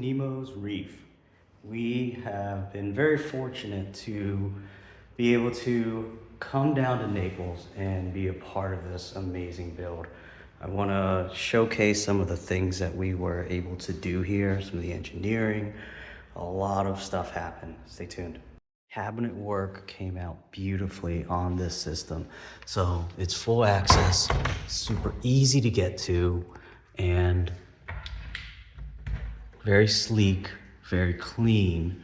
Nemo's Reef. We have been very fortunate to be able to come down to Naples and be a part of this amazing build. I want to showcase some of the things that we were able to do here, some of the engineering. A lot of stuff happened. Stay tuned. Cabinet work came out beautifully on this system. So it's full access, super easy to get to, and very sleek, very clean.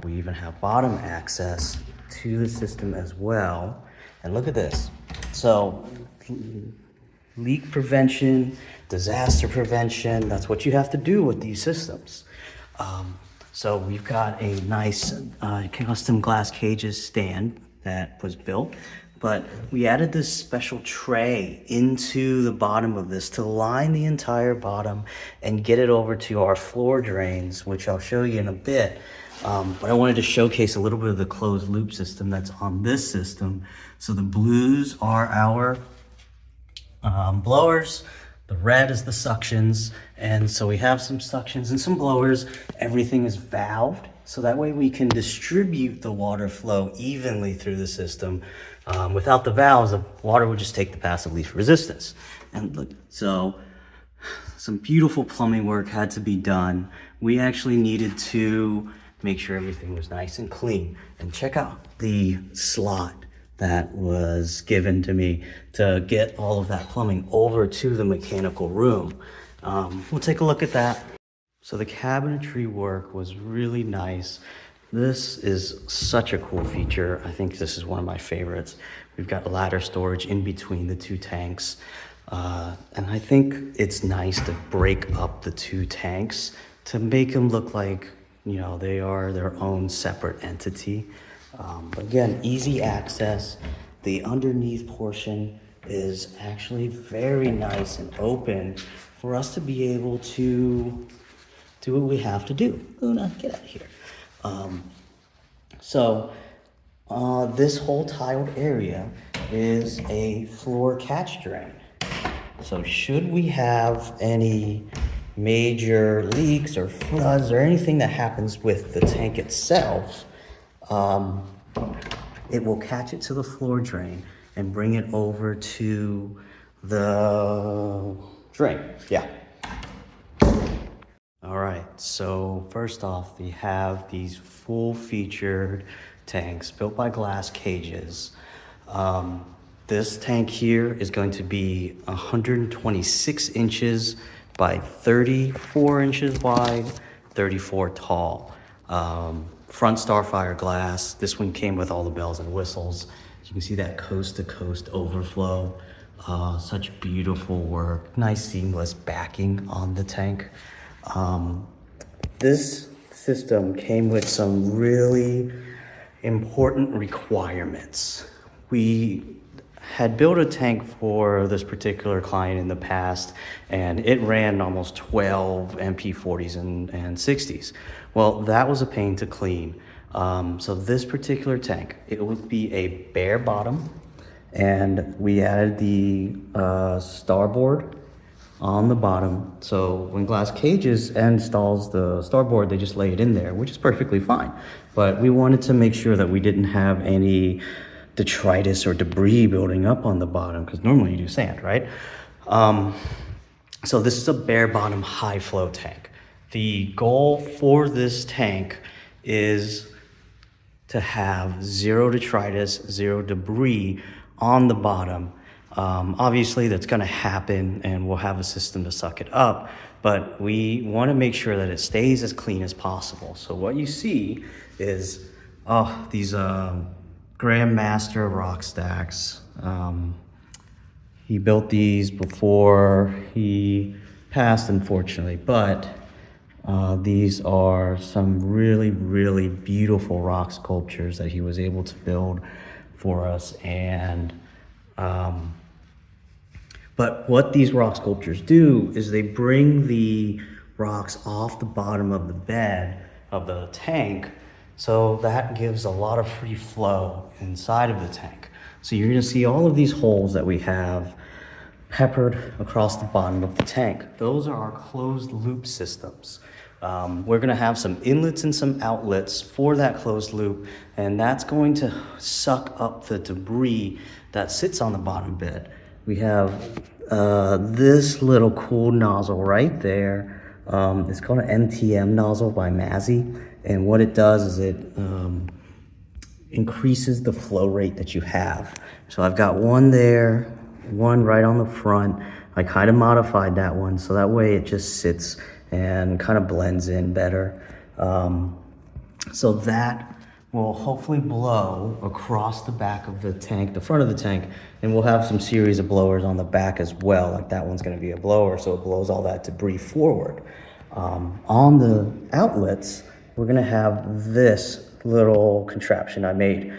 We even have bottom access to the system as well. And look at this. So leak prevention, disaster prevention, that's what you have to do with these systems. So we've got a nice custom glass cages stand that was built, but we added this special tray into the bottom of this to line the entire bottom and get it over to our floor drains, which I'll show you in a bit. But I wanted to showcase a little bit of the closed loop system that's on this system. So the blues are our blowers. The red is the suctions, and so we have some suctions and some blowers. Everything is valved, so that way we can distribute the water flow evenly through the system. Without the valves, the water would just take the path of least resistance. And look, so some beautiful plumbing work had to be done. We actually needed to make sure everything was nice and clean. And check out the slot that was given to me to get all of that plumbing over to the mechanical room. We'll take a look at that. So the cabinetry work was really nice. This is such a cool feature. I think this is one of my favorites. We've got ladder storage in between the two tanks. And I think it's nice to break up the two tanks to make them look like, you know, they are their own separate entity. But again, easy access. The underneath portion is actually very nice and open for us to be able to do what we have to do. Luna, get out of here. This whole tiled area is a floor catch drain. So should we have any major leaks or floods or anything that happens with the tank itself, it will catch it to the floor drain and bring it over to the drain. Yeah. All right, so first off, we have these full featured tanks built by glass cages. This tank here is going to be 126 inches by 34 inches wide, 34 tall. Front Starfire glass. This one came with all the bells and whistles. You can see that coast to coast overflow. Such beautiful work. Nice seamless backing on the tank. This system came with some really important requirements. We had built a tank for this particular client in the past, and it ran almost 12 MP40s and 60s. Well, that was a pain to clean. So this particular tank, it would be a bare bottom, and we added the starboard on the bottom. So when Glass Cages installs the starboard, they just lay it in there, which is perfectly fine. But we wanted to make sure that we didn't have any detritus or debris building up on the bottom, because normally you do sand, right? So this is a bare bottom high flow tank. The goal for this tank is to have zero detritus, zero debris on the bottom. Obviously that's gonna happen and we'll have a system to suck it up, but we wanna make sure that it stays as clean as possible. So what you see is these Grandmaster rock stacks. He built these before he passed, unfortunately, but these are some really, really beautiful rock sculptures that he was able to build for us. And but what these rock sculptures do is they bring the rocks off the bottom of the bed of the tank, so that gives a lot of free flow inside of the tank. So you're gonna see all of these holes that we have peppered across the bottom of the tank. Those are our closed loop systems. We're gonna have some inlets and some outlets for that closed loop, and that's going to suck up the debris that sits on the bottom bed. We have this little cool nozzle right there. It's called an MTM nozzle by Mazzy, and what it does is it increases the flow rate that you have. So I've got one there, one right on the front. I kind of modified that one so that way it just sits and kind of blends in better. So that will hopefully blow across the back of the tank, the front of the tank, and we'll have some series of blowers on the back as well. Like that one's gonna be a blower, so it blows all that debris forward. On the outlets, we're gonna have this little contraption I made.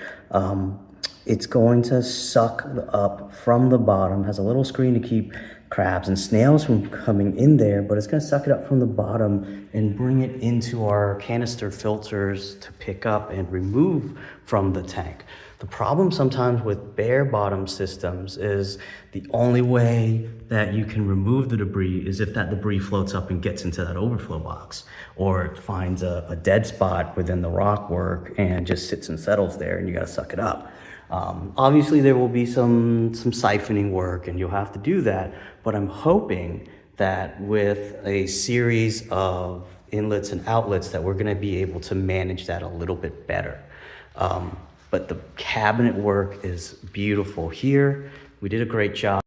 It's going to suck up from the bottom, has a little screen to keep crabs and snails from coming in there, but it's gonna suck it up from the bottom and bring it into our canister filters to pick up and remove from the tank. The problem sometimes with bare bottom systems is the only way that you can remove the debris is if that debris floats up and gets into that overflow box, or it finds a dead spot within the rock work and just sits and settles there and you gotta suck it up. Obviously there will be some siphoning work and you'll have to do that, but I'm hoping that with a series of inlets and outlets that we're gonna be able to manage that a little bit better. But the cabinet work is beautiful here. We did a great job.